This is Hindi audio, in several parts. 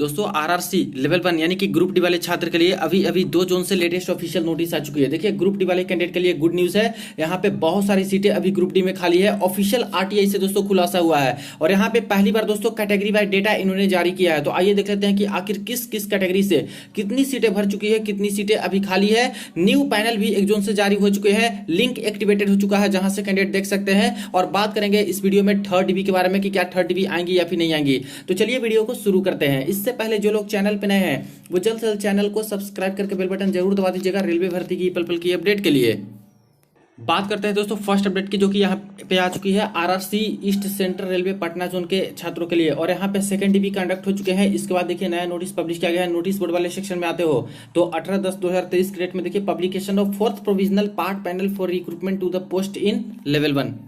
दोस्तों आरआरसी लेवल 1 यानी कि ग्रुप डी वाले छात्र के लिए अभी अभी 2 जून से लेटेस्ट ऑफिशियल नोटिस आ चुकी है। देखिए ग्रुप डी वाले कैंडिडेट के लिए गुड न्यूज है। यहाँ पे बहुत सारी सीटें अभी ग्रुप डी में खाली है। ऑफिशियल आरटीआई से दोस्तों खुलासा हुआ है और यहाँ पे पहली बार दोस्तों कैटेगरी वाइज डेटा इन्होंने जारी किया है। तो आइए देख लेते हैं कि आखिर किस किस कैटेगरी से कितनी सीटें भर चुकी है, कितनी सीटें अभी खाली है। न्यू पैनल भी 1 जून से जारी हो चुके हैं, लिंक एक्टिवेटेड हो चुका है जहां से कैंडिडेट देख सकते हैं। और बात करेंगे इस वीडियो में थर्ड डीबी के बारे में कि क्या थर्ड डीबी आएंगी या फिर नहीं आएंगी। तो चलिए वीडियो को शुरू करते हैं। इससे पहले जो लोग चैनल पे नए हैं वो जल्द से जल्द चैनल को सब्सक्राइब करके बेल बटन जरूर दबा दीजिएगा रेलवे भर्ती की पल पल की अपडेट के लिए। बात करते हैं दोस्तों फर्स्ट अपडेट की, जो कि यहाँ पे आ चुकी है RRC east central railway Patna zone के छात्रों के लिए। और यहाँ पे सेकंड डीबी कंडक्ट हो चुके हैं। इसके बाद देखिए नया नोटिस पब्लिश किया गया है। नोटिस बोर्ड वाले सेक्शन में आते हो तो 18/10/2023 के डेट में देखिए publication of fourth provisional part panel for recruitment to the post in level 1।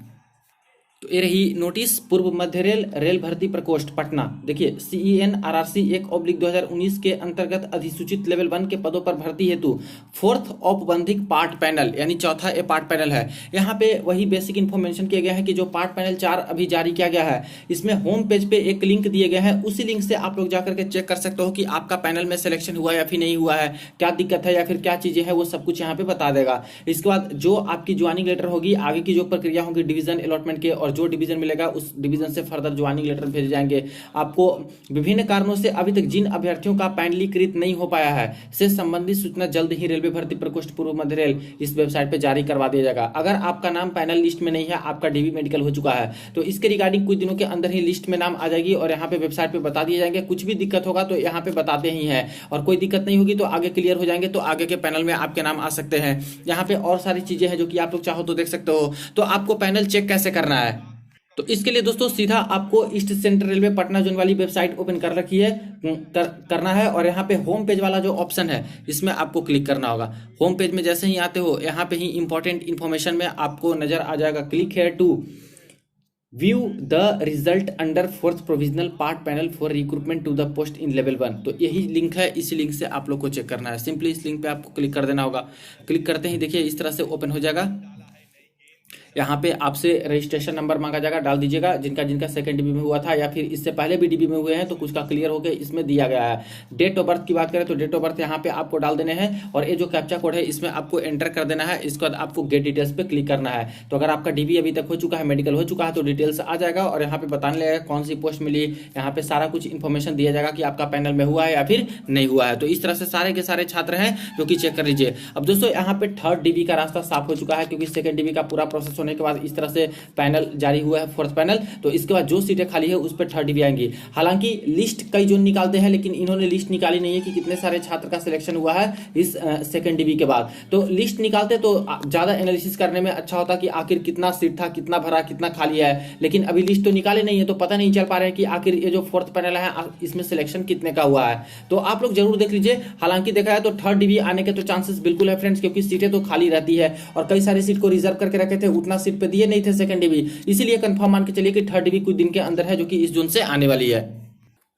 तो ये रही नोटिस। पूर्व मध्य रेल भर्ती प्रकोष्ठ पटना। देखिए CEN RRC 1/2019 के अंतर्गत अधिसूचित लेवल 1 के पदों पर भर्ती हेतु फोर्थ औपबंधिक पार्ट पैनल यानी चौथा ए पार्ट पैनल है। यहाँ पे वही बेसिक इन्फॉर्मेशन किया गया है कि जो पार्ट पैनल 4 अभी जारी किया गया है इसमें होम पेज पे एक लिंक दिए गए हैं। उसी लिंक से आप लोग जाकर के चेक कर सकते हो कि आपका पैनल में सिलेक्शन हुआ या फिर नहीं हुआ है, क्या दिक्कत है या फिर क्या चीजें हैं, वो सब कुछ यहाँ पे बता देगा। इसके बाद जो आपकी ज्वाइनिंग लेटर होगी, आगे की जो प्रक्रिया होगी डिवीजन अलॉटमेंट के, और जो डिवीजन मिलेगा उस डिवीजन से फर्दर ज्वाइनिंग लेटर भेजे जाएंगे। आपको विभिन्न कारणों से अभी तक जिन अभ्यर्थियों का पैनलीकृत नहीं हो पाया है से संबंधित सूचना जल्द ही रेलवे भर्ती प्रकोष्ठ पूर्व मध्य रेल इस वेबसाइट पे जारी करवा दिया जाएगा। अगर आपका नाम पैनल लिस्ट में नहीं है, आपका डीबी मेडिकल हो चुका है, तो इसके रिगार्डिंग कुछ दिनों के अंदर ही लिस्ट में नाम आ जाएगी और यहाँ पे वेबसाइट पे बता दिए जाएंगे। कुछ भी दिक्कत होगा तो यहाँ पे बताते ही हैं, और कोई दिक्कत नहीं होगी तो आगे क्लियर हो जाएंगे तो आगे के पैनल में आपके नाम आ सकते हैं। यहाँ पे और सारी चीजें हैं जो कि आप लोग चाहो तो देख सकते हो। तो आपको पैनल चेक कैसे करना है, तो इसके लिए दोस्तों सीधा आपको east central railway Patna zone वाली वेबसाइट ओपन कर रखी है करना है और यहाँ पे होम पेज वाला जो ऑप्शन है इसमें आपको क्लिक करना होगा। होम पेज में जैसे ही आते हो यहाँ पे ही इंपॉर्टेंट इंफॉर्मेशन में आपको नजर आ जाएगा click here to view the result under fourth provisional part panel for recruitment to the post in level 1। तो यही लिंक है, इसी लिंक से आप लोग को चेक करना है। सिंपली इस लिंक पे आपको क्लिक कर देना होगा। क्लिक करते ही देखिए इस तरह से ओपन हो जाएगा। यहाँ पे आपसे रजिस्ट्रेशन नंबर मांगा जाएगा, डाल दीजिएगा। जिनका जिनका सेकंड डीबी में हुआ था या फिर इससे पहले भी डीबी में हुए हैं तो कुछ का क्लियर हो गया, इसमें दिया गया है। डेट ऑफ बर्थ की बात करें तो डेट ऑफ बर्थ यहाँ पे आपको डाल देने हैं और ये जो कैप्चा कोड है इसमें आपको एंटर कर देना है। इसके बाद आपको गेट डिटेल्स पे क्लिक करना है। तो अगर आपका डीबी अभी तक हो चुका है, मेडिकल हो चुका है, तो डिटेल्स आ जाएगा और यहाँ पे बताने लगेगा कौन सी पोस्ट मिली। यहाँ पे सारा कुछ इन्फॉर्मेशन दिया जाएगा कि आपका पैनल में हुआ है या फिर नहीं हुआ है। तो इस तरह से सारे के सारे छात्र हैं जो कि चेक कर लीजिए। अब दोस्तों यहाँ पे थर्ड डीबी का रास्ता साफ हो चुका है, क्योंकि सेकंड डीबी का पूरा प्रोसेस होने के बाद इस तरह से पैनल जारी हुआ है फोर्थ पैनल। तो इसके बाद जो सीटें खाली है उस पर थर्ड डीबी आएंगी। हालांकि लिस्ट कई जोन निकालते हैं लेकिन इन्होंने लिस्ट निकाली नहीं है कि कितने सारे छात्र का सिलेक्शन हुआ है इस सेकंड डीबी के बाद। तो लिस्ट निकालते तो ज्यादा एनालिसिस करने में अच्छा होता कि आखिर कितना सीट था, कितना भरा, कितना खाली है। लेकिन अभी लिस्ट तो निकाले नहीं है तो पता नहीं चल पा रहा है कि आखिर ये जो फोर्थ पैनल है इसमें सिलेक्शन कितने का हुआ है। तो आप लोग जरूर देख लीजिए। हालांकि देखा है तो थर्ड डीबी आने के तो चांसेस बिल्कुल है फ्रेंड्स, क्योंकि सीटें तो खाली रहती है और कई सारी सीट को रिजर्व करके रखे थे, उतना सीट पे दिए नहीं थे सेकंड डीबी। इसीलिए कंफर्म मान के चलिए कि थर्ड डीबी कुछ दिन के अंदर है जो कि इस जून से आने वाली है।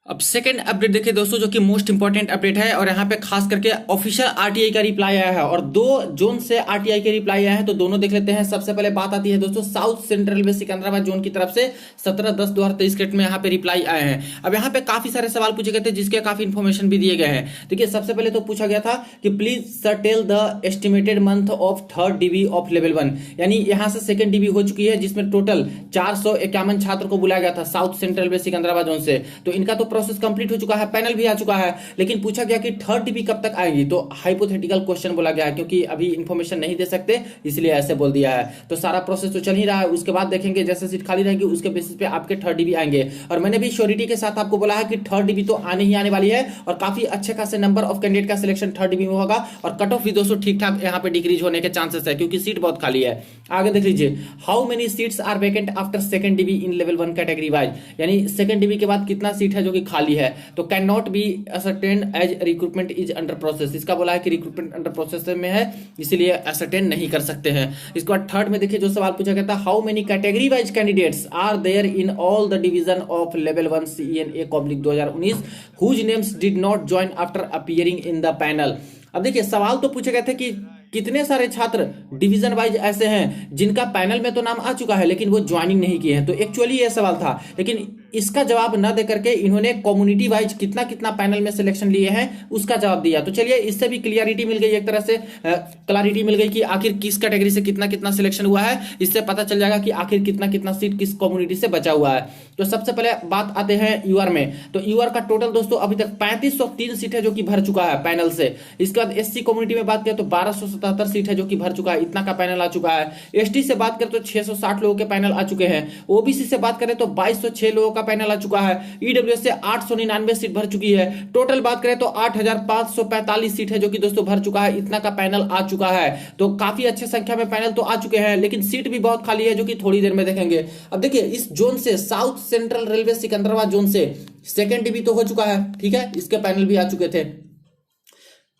अब सेकंड अपडेट देखिए दोस्तों, जो कि मोस्ट इंपॉर्टेंट अपडेट है और यहाँ पे खास करके ऑफिशियल आरटीआई का रिप्लाई आया है और 2 जोन से आरटीआई के रिप्लाई आया है। तो दोनों देख लेते हैं। सबसे पहले बात आती है दोस्तों south central railway Secunderabad zone की तरफ से 17/10/2023 डेट में यहाँ पे रिप्लाई आए हैं। अब यहाँ पे काफी सारे सवाल पूछे गए थे जिसके काफी इन्फॉर्मेशन भी दिए गए हैं। देखिए सबसे पहले तो पूछा गया था कि please sir tell the estimated month of third DB of level 1, यानी यहाँ से सेकंड डीबी हो चुकी है जिसमें टोटल 451 छात्र को बुलाया गया था south central railway Secunderabad zone से। तो इनका तो प्रोसेस कंप्लीट हो चुका है, पैनल भी आ चुका है, लेकिन पूछा गया कि थर्ड डीबी कब तक आएगी। तो हाइपोथेटिकल क्वेश्चन बोला गया है क्योंकि अभी इंफॉर्मेशन नहीं दे सकते इसलिए ऐसे बोल दिया है। तो सारा प्रोसेस तो चल ही रहा है, उसके बाद देखेंगे जैसे सीट खाली रहेगी उसके बेसिस पे आपके थर्ड डीबी आएंगे। और मैंने भी श्योरिटी के साथ आपको बोला है कि थर्ड डीबी तो आने ही आने वाली है और काफी अच्छे खासे नंबर ऑफ कैंडिडेट का सिलेक्शन थर्ड डीबी में होगा और कट ऑफ भी दोस्तों ठीक ठाक यहाँ पे डिक्रीज होने के चांसेस है क्योंकि सीट बहुत खाली है। आगे देख लीजिए, how many seats are vacant after second DB in level 1 category wise, यानी सेकंड डीबी के बाद कितना सीट है जो कि खाली है। तो can not be ascertain as recruitment is under process, इसका बोला है कि रिक्रूटमेंट अंडर प्रोसेस में है इसलिए असर्टेन नहीं कर सकते हैं। इसके बाद थर्ड में देखिए जो सवाल पूछा गया था, how many category wise candidates are there in all the division of level 1 CEN A/2019 whose names did not join after appearing in the panel। अब देखिए सवाल तो पूछे गए थे कि कितने सारे छात्र डिवीजन वाइज ऐसे हैं जिनका पैनल में तो नाम आ चुका है लेकिन वो ज्वाइनिंग नहीं किए हैं। तो एक्चुअली ये सवाल था, लेकिन इसका जवाब न दे करके इन्होंने कम्युनिटी वाइज कितना कितना पैनल में सिलेक्शन लिए हैं उसका जवाब दिया। तो चलिए इससे भी क्लियरिटी मिल गई, एक तरह से क्लैरिटी मिल गई कि आखिर किस कैटेगरी से कितना कितना सिलेक्शन हुआ है। इससे पता चल जाएगा कि आखिर कितना कितना सीट किस कम्युनिटी से बचा हुआ है। तो सबसे पहले बात आते हैं यूआर में। तो यूआर का टोटल दोस्तों अभी तक 3503 सीट है जो कि भर चुका है पैनल से। इसके बाद एससी कम्युनिटी में बात करें तो 1277 सीट है जो कि भर चुका है, इतना का पैनल आ चुका है। एसटी से बात करें तो 660 लोगों के पैनल आ चुके हैं। ओबीसी से बात करें तो 2206 लोगों का पैनल आ चुका है। ईडब्ल्यूएस से 899 सीट भर चुकी है। टोटल बात करें तो 8545 सीट है जो कि दोस्तों भर चुका है, इतना का पैनल आ चुका है। तो काफी अच्छी संख्या में पैनल तो आ चुके हैं, लेकिन सीट भी बहुत खाली है जो कि थोड़ी देर में देखेंगे। अब देखिए इस जोन से south central railway Secunderabad zone से सेकेंड डीबी तो हो चुका है, ठीक है, इसके पैनल भी आ चुके थे।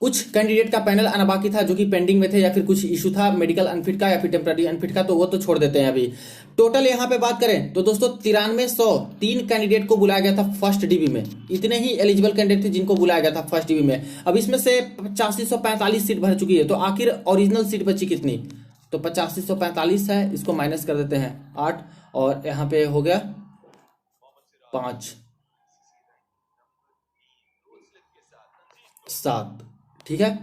कुछ कैंडिडेट का पैनल आना बाकी था जो कि पेंडिंग में थे, या फिर कुछ इशू था मेडिकल अनफिट का या फिर टेम्पररी अनफिट का, तो वो तो छोड़ देते हैं अभी। टोटल यहां पे बात करें तो दोस्तों 9303 कैंडिडेट को बुलाया गया था फर्स्ट डीबी में। इतने ही एलिजिबल कैंडिडेट थे जिनको बुलाया गया था फर्स्ट डीबी में। अब इसमें से 8545 सीट भर चुकी है, तो आखिर ओरिजिनल सीट बची कितनी? तो 8545 है, इसको माइनस कर देते हैं 8 और यहाँ पे हो गया 5 7, ठीक है,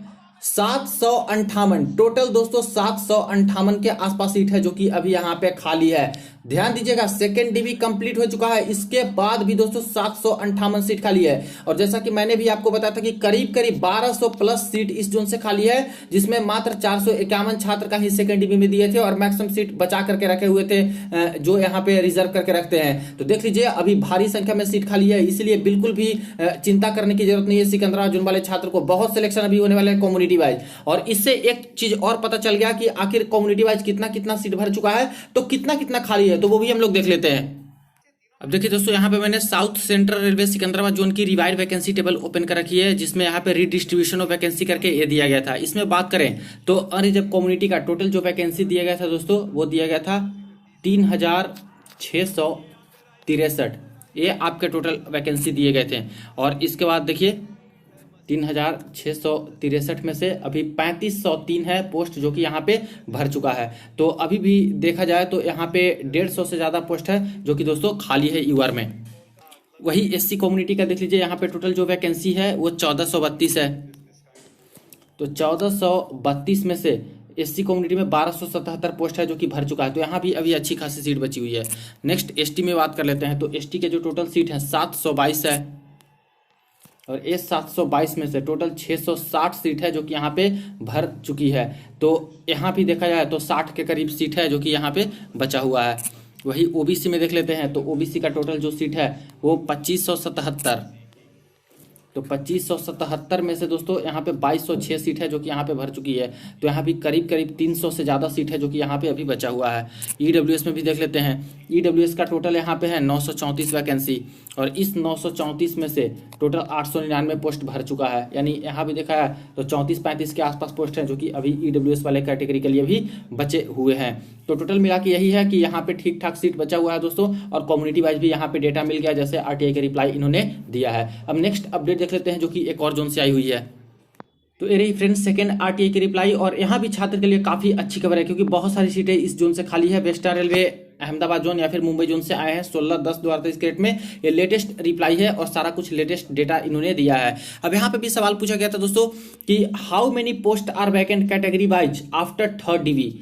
758 टोटल दोस्तों 758 के आसपास सीट है जो कि अभी यहाँ पे खाली है। ध्यान दीजिएगा सेकेंड डीबी कंप्लीट हो चुका है, इसके बाद भी दोस्तों 758 सीट खाली है। और जैसा कि मैंने भी आपको बताया था कि करीब करीब 1200 प्लस सीट इस जोन से खाली है, जिसमें मात्र 451 छात्र का ही सेकेंड डीबी में दिए थे और मैक्सिमम सीट बचा करके रखे हुए थे जो यहाँ पे रिजर्व करके रखते हैं। तो देख लीजिए अभी भारी संख्या में सीट खाली है, इसलिए बिल्कुल भी चिंता करने की जरूरत नहीं है। सिकंदराबाद जोन वाले छात्र को बहुत सिलेक्शन अभी होने वाले है कम्युनिटी वाइज। और इससे एक चीज और पता चल गया कि आखिर कम्युनिटी वाइज कितना कितना सीट भर चुका है, तो कितना कितना खाली है, तो वो भी हम लोग देख लेते हैं। अब देखिए दोस्तों यहाँ पे मैंने south central railway Secunderabad zone की रिवाइड वैकेंसी टेबल ओपन कर रखी है, जिसमें यहाँ पे रीडिस्ट्रीब्यूशन ऑफ वैकेंसी करके ये दिया गया था। इसमें बात करें तो अनरिजर्व कम्युनिटी का टोटल जो वैकेंसी दिया गया था दोस्तों वो दिया गया था 3663, ये आपके टोटल वैकेंसी दिए गए थे। और इसके बाद देखिए 3663 में से अभी 3503 है पोस्ट जो कि यहाँ पे भर चुका है। तो अभी भी देखा जाए तो यहाँ पे 150 से ज़्यादा पोस्ट है जो कि दोस्तों खाली है यूआर में। वही एससी कम्युनिटी का देख लीजिए, यहाँ पे टोटल जो वैकेंसी है वो 1432 है। तो 1432 में से एससी कम्युनिटी में 1277 पोस्ट है जो कि भर चुका है, तो यहाँ भी अभी अच्छी खासी सीट बची हुई है। नेक्स्ट एसटी में बात कर लेते हैं। तो एसटी के जो टोटल सीट है 722 है और इस 722 में से टोटल 660 सीट है जो कि यहाँ पे भर चुकी है। तो यहाँ भी देखा जाए तो 60 के करीब सीट है जो कि यहाँ पे बचा हुआ है। वही ओबीसी में देख लेते हैं। तो ओबीसी का टोटल जो सीट है वो 2577, तो 2577 में से दोस्तों यहाँ पे 2206 सीट है जो कि यहाँ पे भर चुकी है। तो यहाँ भी करीब करीब 300 से ज़्यादा सीट है जो कि यहाँ पे अभी बचा हुआ है। ईडब्ल्यूएस में भी देख लेते हैं। ईडब्ल्यूएस का टोटल यहाँ पे है 934 वैकेंसी और इस 934 में से टोटल 899 पोस्ट भर चुका है। यानी यहाँ भी देखा है तो 34-35 के आसपास पोस्ट हैं जो कि अभी ईडब्ल्यूएस वाले कैटेगरी के लिए भी बचे हुए हैं। तो टोटल मिला के यही है कि यहाँ पे ठीक ठाक सीट बचा हुआ है दोस्तों, और कम्युनिटी वाइज भी यहाँ पे डेटा मिल गया जैसे आरटीआई का रिप्लाई इन्होंने दिया है। अब नेक्स्ट अपडेट देख लेते हैं जो कि एक और जोन से आई हुई है। तो ये रही फ्रेंड्स सेकंड आरटीआई की रिप्लाई, और यहाँ भी छात्र के लिए काफी अच्छी खबर है क्योंकि बहुत सारी सीटें इस जोन से खाली है। वेस्टर्न रेलवे अहमदाबाद जोन या फिर मुंबई जोन से आए हैं 16/10/2023 के डेट में। ये लेटेस्ट रिप्लाई है और सारा कुछ लेटेस्ट डेटा इन्होंने दिया है। अब यहाँ पे भी सवाल पूछा गया था दोस्तों कि how many post are vacant category wise after third DV.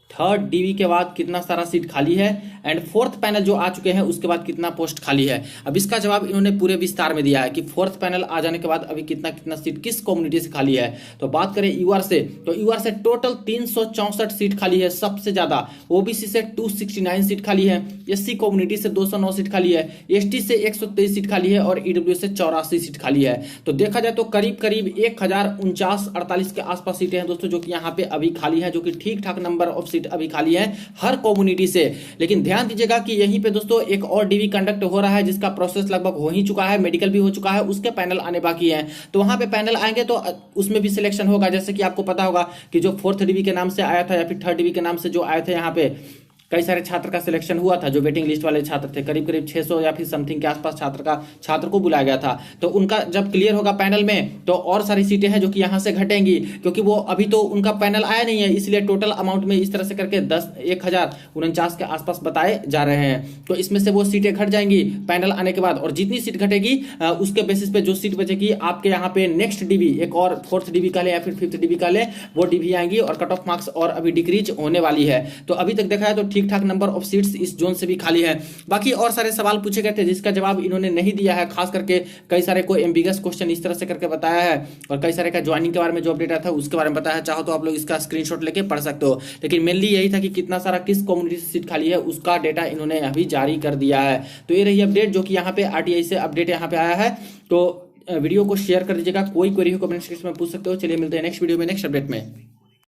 Third DV के बाद कितना सारा सीट खाली है एंड फोर्थ पैनल जो आ चुके हैं उसके बाद कितना पोस्ट खाली है। अब इसका जवाब इन्होंने पूरे विस्तार में दिया है कि फोर्थ पैनल आ जाने के बाद अभी कितना कितना सीट किस कम्युनिटी से खाली है। तो बात करें यूआर से, तो यूआर से टोटल 364 सीट खाली है, सबसे ज्यादा। ओबीसी से 269 सीट खाली है, एससी कम्युनिटी से 209 सीट खाली है, एसटी से 123 सीट खाली है और ईडब्ल्यू से 84 सीट खाली है। तो देखा जाए तो करीब करीब 1049-48 के आसपास सीटें हैं दोस्तों जो कि यहाँ पे अभी खाली है, जो कि ठीक ठाक नंबर ऑफ सीट अभी खाली है हर कम्युनिटी से। लेकिन ध्यान दीजिएगा कि यहीं पे दोस्तों एक और डीवी कंडक्ट हो रहा है जिसका प्रोसेस लगभग हो ही चुका है, मेडिकल भी हो चुका है, उसके पैनल आने बाकी हैं। तो वहां पे पैनल आएंगे तो उसमें भी सिलेक्शन होगा। जैसे कि आपको पता होगा कि जो फोर्थ डीवी के नाम से आया था या फिर थर्ड डीवी के नाम से जो आए थे यहाँ पे कई सारे छात्र का सिलेक्शन हुआ था, जो वेटिंग लिस्ट वाले छात्र थे, करीब करीब 600 या फिर समथिंग के आसपास छात्र को बुलाया गया था। तो उनका जब क्लियर होगा पैनल में तो और सारी सीटें हैं जो कि यहाँ से घटेंगी, क्योंकि वो अभी तो उनका पैनल आया नहीं है, इसलिए टोटल अमाउंट में इस तरह से करके 10,1049 के आसपास बताए जा रहे हैं। तो इसमें से वो सीटें घट जाएंगी पैनल आने के बाद, और जितनी सीट घटेगी उसके बेसिस पे जो सीट बचेगी आपके यहाँ पे नेक्स्ट डीबी, एक और 4th डीबी का ले या फिर 5th डीबी का ले, वो डीबी आएंगी और कट ऑफ मार्क्स और अभी डिक्रीज होने वाली है। तो अभी तक देखा है तो ठीक ठाक नंबर ऑफ सीट्स इस जोन से भी खाली है। बाकी और सारे सवाल पूछे गए थे जिसका जवाब इन्होंने नहीं दिया है, खास करके कई सारे को एम्बिगस क्वेश्चन इस तरह से करके बताया है, और कई सारे का ज्वाइनिंग के बारे में जो अपडेट आया था उसके बारे में बताया है। चाहो तो आप लोग इसका स्क्रीनशॉट लेके पढ़ सकते हो, लेकिन मेनली यही था कि कितना सारा किस कम्युनिटी से सीट खाली है उसका डेटा इन्होंने अभी जारी कर दिया है। तो ये रही अपडेट जो कि यहाँ पे आरटीआई से अपडेट यहाँ पे आया है। तो वीडियो को शेयर कर दीजिएगा, कोई क्वेरी हो कमेंट सेक्शन में पूछ सकते हो। चलिए मिलते हैं नेक्स्ट वीडियो में नेक्स्ट अपडेट में।